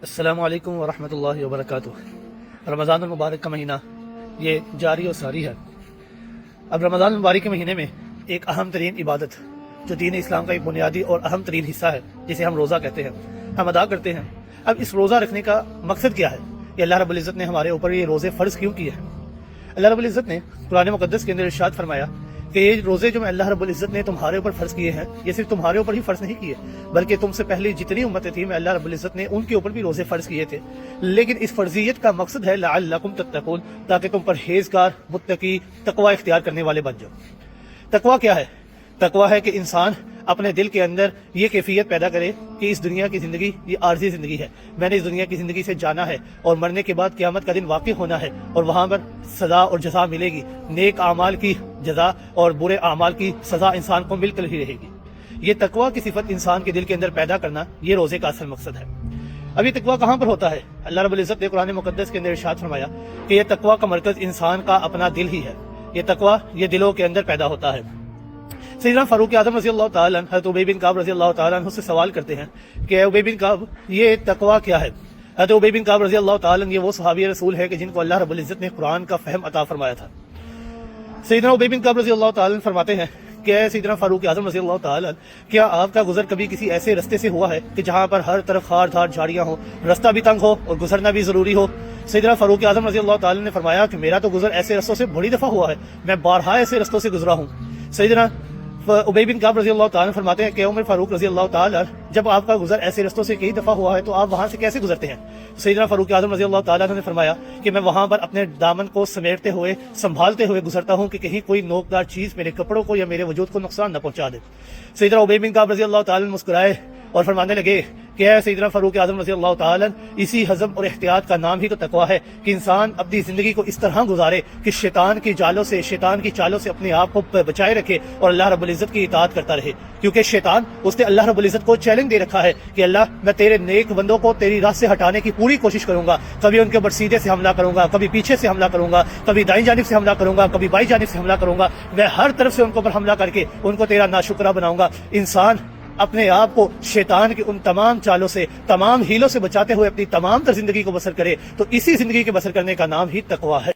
السلام علیکم ورحمۃ اللہ وبرکاتہ۔ رمضان المبارک کا مہینہ یہ جاری و ساری ہے۔ اب رمضان المبارک کے مہینے میں ایک اہم ترین عبادت جو دین اسلام کا ایک بنیادی اور اہم ترین حصہ ہے، جسے ہم روزہ کہتے ہیں، ہم ادا کرتے ہیں۔ اب اس روزہ رکھنے کا مقصد کیا ہے؟ یہ اللہ رب العزت نے ہمارے اوپر یہ روزے فرض کیوں کیے ہیں؟ اللہ رب العزت نے قرآن مقدس کے اندر ارشاد فرمایا کہ یہ روزے جو میں اللہ رب العزت نے تمہارے اوپر فرض کیے ہیں، یہ صرف تمہارے اوپر ہی فرض نہیں کیے، بلکہ تم سے پہلے جتنی امتیں تھیں میں اللہ رب العزت نے ان کے اوپر بھی روزے فرض کیے تھے۔ لیکن اس فرضیت کا مقصد ہے لعلکم تتقون، تاکہ تم پرہیزگار، متقی، تقوی اختیار کرنے والے بن جاؤ۔ تقوی کیا ہے؟ تقوی ہے کہ انسان اپنے دل کے اندر یہ کیفیت پیدا کرے کہ اس دنیا کی زندگی یہ عارضی زندگی ہے، میں نے اس دنیا کی زندگی سے جانا ہے اور مرنے کے بعد قیامت کا دن واقع ہونا ہے، اور وہاں پر سزا اور جزا ملے گی۔ نیک اعمال کی جزا اور برے اعمال کی سزا انسان کو مل کر ہی رہے گی۔ یہ تقوی کی صفت انسان کے دل کے اندر پیدا کرنا، یہ روزے کا اصل مقصد ہے۔ اب یہ تقوی کہاں پر ہوتا ہے؟ اللہ رب العزت نے قرآن مقدس کے اندر ارشاد فرمایا کہ یہ تقوی کا مرکز انسان کا اپنا دل ہی ہے۔ یہ تقوی یہ دلوں کے اندر پیدا ہوتا ہے۔ سیدنا فاروق اعظم رضی اللہ تعالیٰ عنہ حضرت ابی بن کعب رضی اللہ تعالیٰ عنہ سے سوال کرتے ہیں کہ ابی بن کعب، یہ تقوی کیا ہے؟ حضرت ابی بن کعب رضی اللہ تعالیٰ عنہ یہ وہ صحابی رسول ہے کہ جن کو اللہ رب العزت نے قرآن کا فہم عطا فرمایا تھا۔ سیدنا ابی بن کعب رضی اللہ تعالیٰ عنہ فرماتے ہیں کہ اے سیدنا فاروق اعظم رضی اللہ تعالیٰ عنہ، کیا آپ کا گزر کبھی کسی ایسے رستے سے ہوا ہے کہ جہاں پر ہر طرف خار دھار جھاڑیاں ہوں، رستہ بھی تنگ ہو اور گزرنا بھی ضروری ہو؟ سیدنا فاروق اعظم رضی اللہ تعالیٰ نے فرمایا کہ میرا تو گزر ایسے رستوں سے بڑی دفعہ ہوا ہے، میں بارہا ایسے رستوں سے گزرا ہوں۔ سیدنا ابی بن کعب رضی اللہ تعالیٰ فرماتے ہیں کہ عمر فاروق رضی اللہ تعالیٰ، جب آپ کا گزر ایسے رستوں سے کئی دفعہ ہوا ہے تو آپ وہاں سے کیسے گزرتے ہیں؟ سیدنا فاروق اعظم رضی اللہ تعالیٰ نے فرمایا کہ میں وہاں پر اپنے دامن کو سمیٹتے ہوئے، سنبھالتے ہوئے گزرتا ہوں کہ کہیں کوئی نوکدار چیز میرے کپڑوں کو یا میرے وجود کو نقصان نہ پہنچا دے۔ سیدنا ابی بن کعب رضی اللہ تعالیٰ مسکرائے اور فرمانے لگے کہ اے سیدنا فاروق اعظم رضی اللہ تعالیٰ، اسی حزم اور احتیاط کا نام ہی تو تقوی ہے کہ انسان اپنی زندگی کو اس طرح گزارے کہ شیطان کی جالوں سے، شیطان کی چالوں سے اپنے آپ کو بچائے رکھے اور اللہ رب العزت کی اطاعت کرتا رہے، کیونکہ شیطان اس نے اللہ رب العزت کو چیلنج دے رکھا ہے کہ اللہ، میں تیرے نیک بندوں کو تیری راہ سے ہٹانے کی پوری کوشش کروں گا، کبھی ان کے اوپر سیدھے سے حملہ کروں گا، کبھی پیچھے سے حملہ کروں گا، کبھی دائیں جانب سے حملہ کروں گا، کبھی بائیں جانب سے حملہ کروں گا، میں ہر طرف سے ان کے اوپر حملہ کر کے ان کو تیرا ناشکرہ بناؤں گا۔ انسان اپنے آپ کو شیطان کی ان تمام چالوں سے، تمام ہیلوں سے بچاتے ہوئے اپنی تمام تر زندگی کو بسر کرے، تو اسی زندگی کے بسر کرنے کا نام ہی تقوی ہے۔